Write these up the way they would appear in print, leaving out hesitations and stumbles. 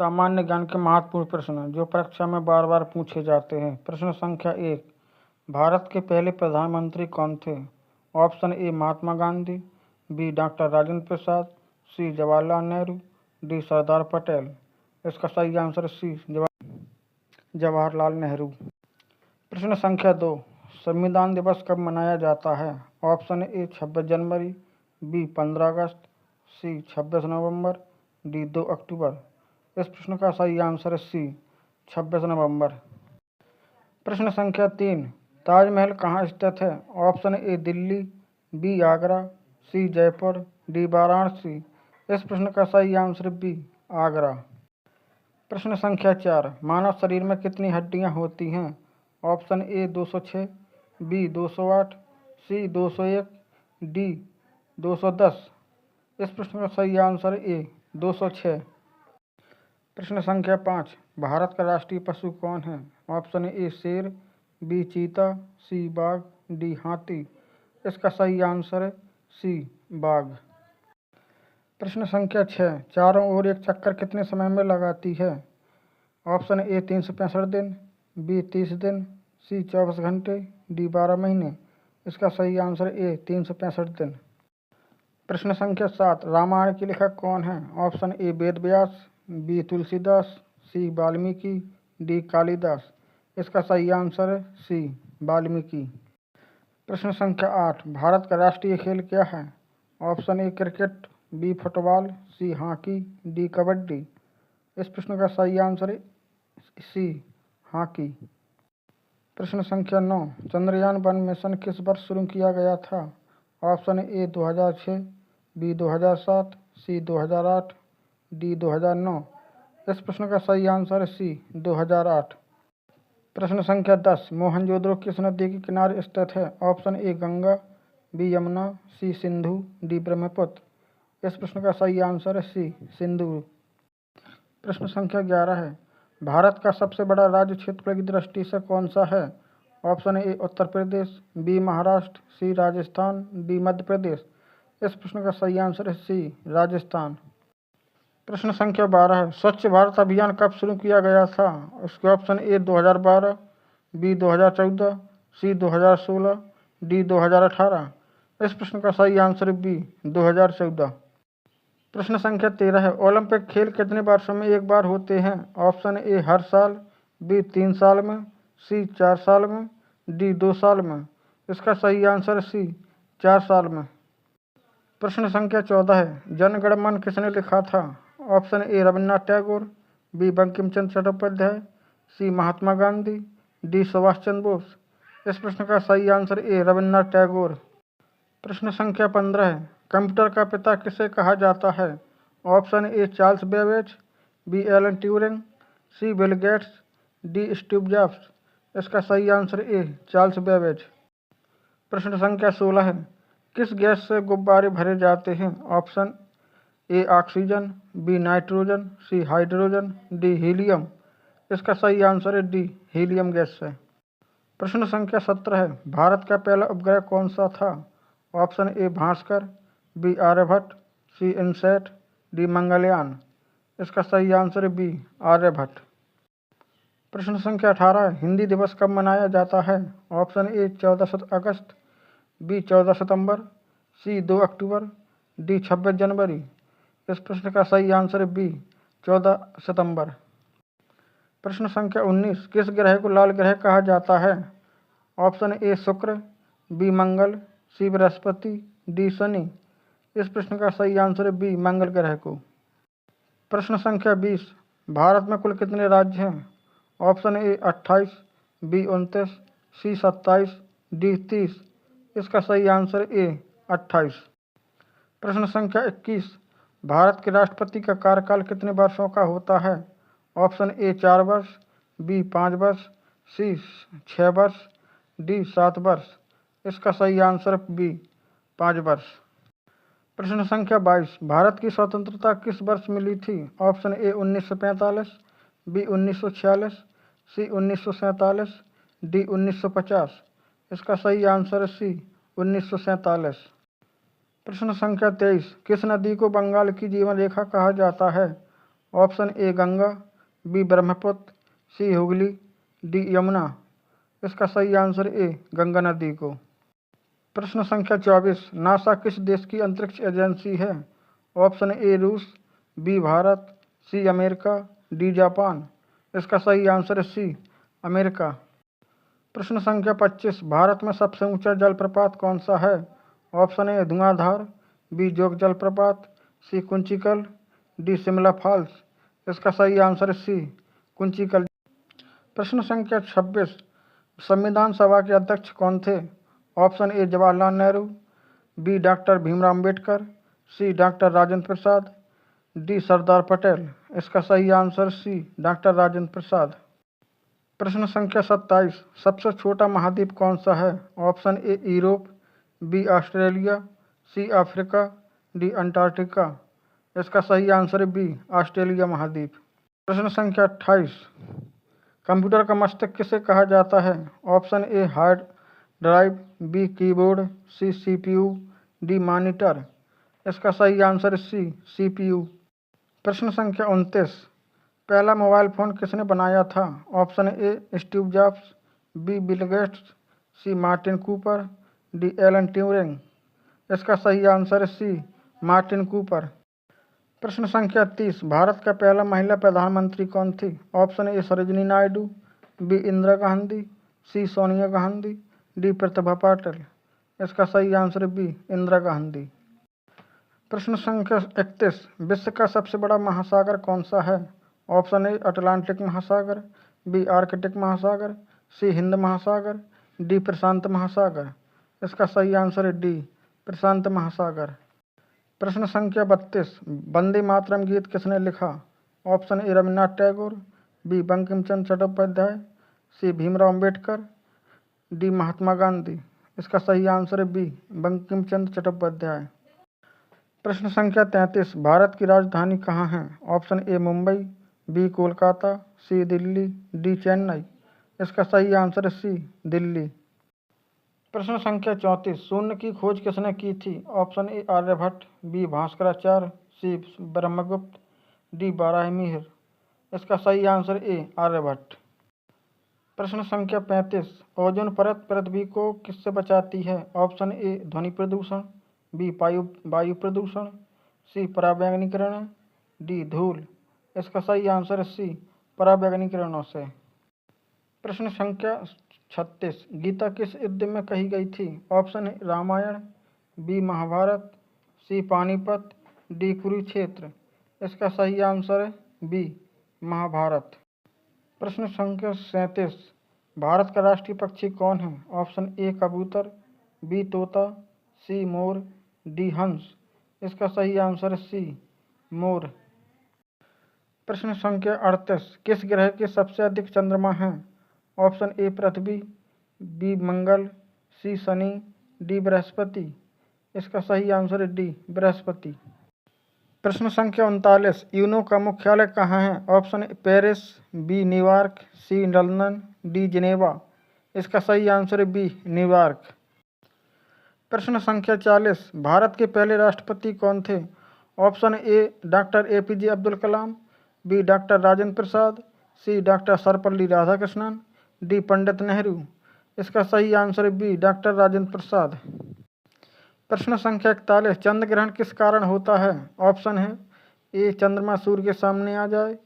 सामान्य ज्ञान के महत्वपूर्ण प्रश्न जो परीक्षा में बार बार पूछे जाते हैं। प्रश्न संख्या 1, भारत के पहले प्रधानमंत्री कौन थे? Option A Mahatma Gandhi, B doctor Rajendra Prasad, C Jawaharlal Nehru, D Sardar Patel. इसका सही आंसर सी जवाहरलाल नेहरू। प्रश्न संख्या 2, संविधान दिवस कब मनाया जाता है? ऑप्शन ए 26 जनवरी, बी 15 अगस्त, सी 26 नवंबर, डी 2 अक्टूबर। इस प्रश्न का सही आंसर है सी 26 नवंबर। प्रश्न संख्या 3, ताजमहल कहाँ स्थित है? Option A Delhi, B Agra, C Jaipur, D Varanasi. इस प्रश्न का सही आंसर बी आगरा। प्रश्न संख्या 4, मानव शरीर में कितनी हड्डियां होती हैं? Option A 206, B 208, C 201, D 210। इस प्रश्न का सही आंसर ए 206। प्रश्न संख्या 5, भारत का राष्ट्रीय पशु कौन है? ऑप्शन ए शेर, बी चीता, सी बाघ, डी हाथी। इसका सही आंसर है सी बाघ। प्रश्न संख्या 6, चारों ओर एक चक्कर कितने समय में लगाती है? ऑप्शन ए 365 दिन, बी 30 दिन, सी 24 घंटे, डी 12 महीने। इसका सही आंसर ए 365 दिन। प्रश्न संख्या 7, रामायण के लेखक कौन है? Option A Ved Vyas, B Tulsidas, C Valmiki, D Kalidas. इसका सही आंसर है सी वाल्मीकि। प्रश्न संख्या 8, भारत का राष्ट्रीय खेल क्या है? Option A cricket, B football, C hockey, D kabaddi. इस प्रश्न का सही आंसर है सी हॉकी। प्रश्न संख्या 9, चंद्रयान 1 मिशन किस वर्ष शुरू किया गया था? Option A 2006, B 2007, C 2008, D 2009। इस प्रश्न का सही आंसर है सी 2008। प्रश्न संख्या 10, मोहनजोदड़ो किस नदी के किनारे स्थित है? Option A Ganga, B Yamuna, C Sindhu, D Brahmaputra. इस प्रश्न का सही आंसर है सी सिंधु। प्रश्न संख्या 11 है, भारत का सबसे बड़ा राज्य क्षेत्रफल की दृष्टि से कौन सा है? Option A Uttar Pradesh, B Maharashtra, C Rajasthan, D Madhya Pradesh. इस प्रश्न का सही आंसर है सी राजस्थान। प्रश्न संख्या 12 है, स्वच्छ भारत अभियान कब शुरू किया गया था? उसके option A 2012, B 2014, C 2016, D 2018। इस प्रश्न का सही आंसर बी 2014। प्रश्न संख्या 13 है, ओलंपिक खेल कितने वर्षों में एक बार होते हैं? ऑप्शन ए हर साल, बी 3 साल में, सी 4 साल में, डी 2 साल में। इसका सही आंसर सी 4 साल में। प्रश्न संख्या 14 है, जन गण मन किसने लिखा था? Option A Rabindranath Tagore, B Bankim Chandra Chattopadhyay, C Mahatma Gandhi, D Subhash Chandra Bose. इस प्रश्न का सही आंसर ए रविन्द्रनाथ टैगोर। प्रश्न संख्या 15 है, कंप्यूटर का पिता किसे कहा जाता है? Option A Charles Babbage, B Alan Turing, C Bill Gates, D Steve Jobs. इसका सही आंसर ए चार्ल्स बेबेज। प्रश्न संख्या 16 है, किस गैस से गुब्बारे भरे जाते हैं? Option A oxygen, B nitrogen, C hydrogen, D helium. इसका सही आंसर है डी हीलियम गैस से। प्रश्न संख्या 17 है, भारत का पहला उपग्रह कौन सा था? Option A Bhaskar, B Aryabhata, C INSAT, D Mangalyaan. इसका सही आंसर है बी आर्यभट्ट। प्रश्न संख्या 18 है, हिंदी दिवस कब मनाया जाता है? ऑप्शन ए 14 अगस्त, बी 14 सितंबर, सी 2 अक्टूबर, डी 26 जनवरी। इस प्रश्न का सही आंसर है बी 14 सितंबर। प्रश्न संख्या 19, किस ग्रह को लाल ग्रह कहा जाता है? ऑप्शन ए शुक्र, बी मंगल, सी बृहस्पति, डी शनि। इस प्रश्न का सही आंसर है बी मंगल ग्रह को। प्रश्न संख्या 20, भारत में कुल कितने राज्य हैं? Option A 28, B 29, C 27, D 30। इसका सही आंसर ए 28। प्रश्न संख्या 21, भारत के राष्ट्रपति का कार्यकाल कितने वर्षों का होता है? ऑप्शन ए 4 वर्ष, बी 5 वर्ष, सी 6 वर्ष, डी 7 वर्ष। इसका सही आंसर बी 5 वर्ष। प्रश्न संख्या 22, भारत की स्वतंत्रता किस वर्ष मिली थी? Option A 1945, B 1946, C 1947, D 1950। इसका सही आंसर है सी 1947। प्रश्न संख्या 23, किस नदी को बंगाल की जीवन रेखा कहा जाता है? Option A Ganga, B Brahmaputra, C Hooghly, D Yamuna. इसका सही आंसर ए गंगा नदी को। प्रश्न संख्या 24, नासा किस देश की अंतरिक्ष एजेंसी है? ऑप्शन ए रूस, B Bharat, C America, D Japan. इसका सही आंसर है सी अमेरिका। प्रश्न संख्या 25, भारत में सबसे ऊंचा जलप्रपात कौन सा है? ऑप्शन ए धुआंधार, बी जोग जलप्रपात, सी कुंचिकल, डी शिमला फॉल्स। इसका सही आंसर है सी कुंचिकल। प्रश्न संख्या 26, संविधान सभा के अध्यक्ष कौन थे? Option A Jawaharlal Nehru, B doctor Bhimrao Ambedkar, C doctor Rajendra Prasad, D Sardar Patel. इसका सही answer C doctor Rajendra Prasad. प्रश्न संख्या 27, सबसे छोटा महाद्वीप कौन सा है? Option A Europe, B Australia, C Africa, D Antarctica. इसका सही आंसर है बी ऑस्ट्रेलिया महाद्वीप। प्रश्न संख्या 28, कंप्यूटर का मस्तिष्क किसे कहा जाता है? Option A hard drive, B keyboard, C CPU, D monitor. इसका सही आंसर है सी सीपीयू। प्रश्न संख्या 29, पहला मोबाइल फ़ोन किसने बनाया था? Option A Steve Jobs, B Bill Gates, C Martin Cooper, D Alan Turing. इसका सही आंसर है सी मार्टिन कूपर। प्रश्न संख्या 30, भारत का पहला महिला प्रधानमंत्री कौन थी? Option A Sarojini Naidu, B Indira Gandhi, C Sonia Gandhi, D Pratibha Patil. इसका सही आंसर है बी इंदिरा गांधी। प्रश्न संख्या 31, विश्व का सबसे बड़ा महासागर कौन सा है? ऑप्शन ए अटलांटिक महासागर, बी आर्कटिक महासागर, सी हिंद महासागर, डी प्रशांत महासागर। इसका सही आंसर है डी प्रशांत महासागर। प्रश्न संख्या 32, वंदे मातरम गीत किसने लिखा? Option A Rabindranath Tagore, B Bankim Chandra Chattopadhyay, C Bhimrao Ambedkar, D Mahatma Gandhi. इसका सही आंसर है बी बंकिम चंद्र चट्टोपाध्याय। प्रश्न संख्या 33, भारत की राजधानी कहाँ है? Option A Mumbai, B Kolkata, C Delhi, D Chennai. इसका सही आंसर है सी दिल्ली। प्रश्न संख्या 34, शून्य की खोज किसने की थी? Option A Aryabhatta, B Bhaskaracharya, C Brahmagupta, D Varahamihira. इसका सही आंसर ए आर्यभट्ट। प्रश्न संख्या 35, ओजोन परत पृथ्वी को किससे बचाती है? ऑप्शन ए ध्वनि प्रदूषण, बी वायु प्रदूषण, सी पराबैंगनी किरणें, डी धूल। इसका सही आंसर है सी पराबैंगनी किरणों से। प्रश्न संख्या 36, गीता किस युद्ध में कही गई थी? Option A Ramayana, B Mahabharata, C Panipat, D Kurukshetra. इसका सही आंसर है बी महाभारत। प्रश्न संख्या 37, भारत का राष्ट्रीय पक्षी कौन है? ऑप्शन ए कबूतर, बी तोता, सी मोर, डी हंस। इसका सही आंसर है सी मोर। प्रश्न संख्या 38, किस ग्रह के सबसे अधिक चंद्रमा हैं? Option A Prithvi, B Mangal, C Shani, D Brihaspati. इसका सही आंसर है डी बृहस्पति। प्रश्न संख्या 39, यूनो का मुख्यालय कहाँ है? Option A Paris, B New York, C London, D Geneva. इसका सही आंसर है बी न्यूयॉर्क। प्रश्न संख्या 40, भारत के पहले राष्ट्रपति कौन थे? Option A doctor APJ Abdul Kalam, B doctor Rajendra Prasad, C doctor Sarvepalli Radhakrishnan, D Pandit Nehru. इसका सही आंसर है बी डॉक्टर राजेंद्र प्रसाद। प्रश्न संख्या 41, चंद्र ग्रहण किस कारण होता है? ऑप्शन है ए चंद्रमा सूर्य के सामने आ जाए,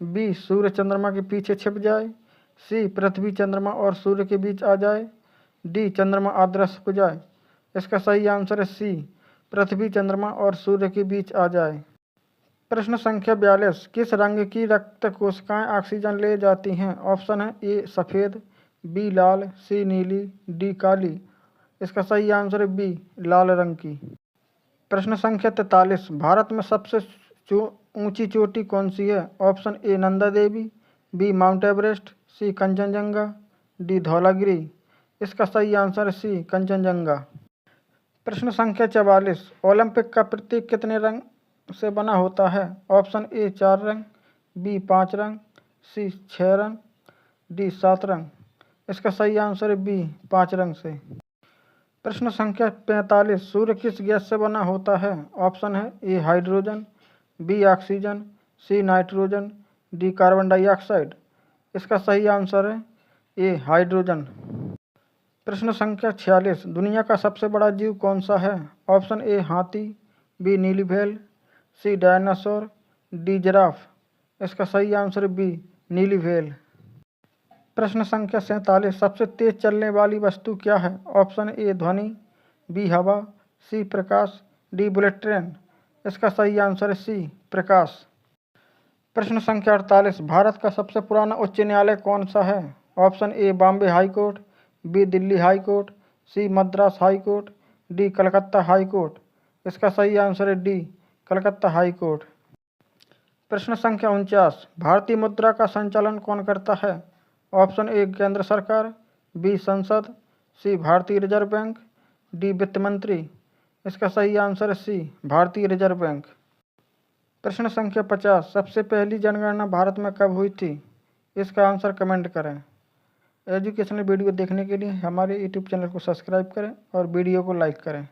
बी सूर्य चंद्रमा के पीछे छिप जाए, सी पृथ्वी चंद्रमा और सूर्य के बीच आ जाए, डी चंद्रमा अदृश्य हो जाए। इसका सही आंसर है सी पृथ्वी चंद्रमा और सूर्य के बीच आ जाए। प्रश्न संख्या 42, किस रंग की रक्त कोशिकाएं ऑक्सीजन ले जाती हैं? ऑप्शन है ए सफ़ेद, बी लाल, सी नीली, डी काली। इसका सही आंसर है बी लाल रंग की। प्रश्न संख्या 43, भारत में सबसे ऊंची चोटी कौन सी है? Option A Nanda Devi, B Mount Everest, C Kanchenjunga, D Dhaulagiri. इसका सही आंसर है सी कंचनजंगा। प्रश्न संख्या 44, ओलंपिक का प्रतीक कितने रंग से बना होता है? ऑप्शन ए 4 रंग, बी 5 रंग, सी 6 रंग, डी 7 रंग। इसका सही आंसर है बी 5 रंग से। प्रश्न संख्या 45, सूर्य किस गैस से बना होता है? ऑप्शन है A hydrogen, B oxygen, C nitrogen, D carbon dioxide. इसका सही आंसर है ए हाइड्रोजन। प्रश्न संख्या 46, दुनिया का सबसे बड़ा जीव कौन सा है? ऑप्शन ए हाथी, बी नीली व्हेल, सी डायनासोर, डी जिराफ। इसका सही आंसर है बी नीली व्हेल। प्रश्न संख्या 47, सबसे तेज चलने वाली वस्तु क्या है? ऑप्शन ए ध्वनि, बी हवा, सी प्रकाश, डी बुलेट ट्रेन। इसका सही आंसर है सी प्रकाश। प्रश्न संख्या 48, भारत का सबसे पुराना उच्च न्यायालय कौन सा है? Option A Bombay High Court, B Delhi High Court, C Madras High Court, D Calcutta High Court. इसका सही आंसर है डी कलकत्ता हाई कोर्ट। प्रश्न संख्या 49, भारतीय मुद्रा का संचालन कौन करता है? ऑप्शन ए केंद्र सरकार, बी संसद, सी भारतीय रिजर्व बैंक, डी वित्त मंत्री। इसका सही आंसर है सी भारतीय रिजर्व बैंक। प्रश्न संख्या 50, सबसे पहली जनगणना भारत में कब हुई थी? इसका आंसर कमेंट करें। एजुकेशनल वीडियो देखने के लिए हमारे यूट्यूब चैनल को सब्सक्राइब करें और वीडियो को लाइक करें।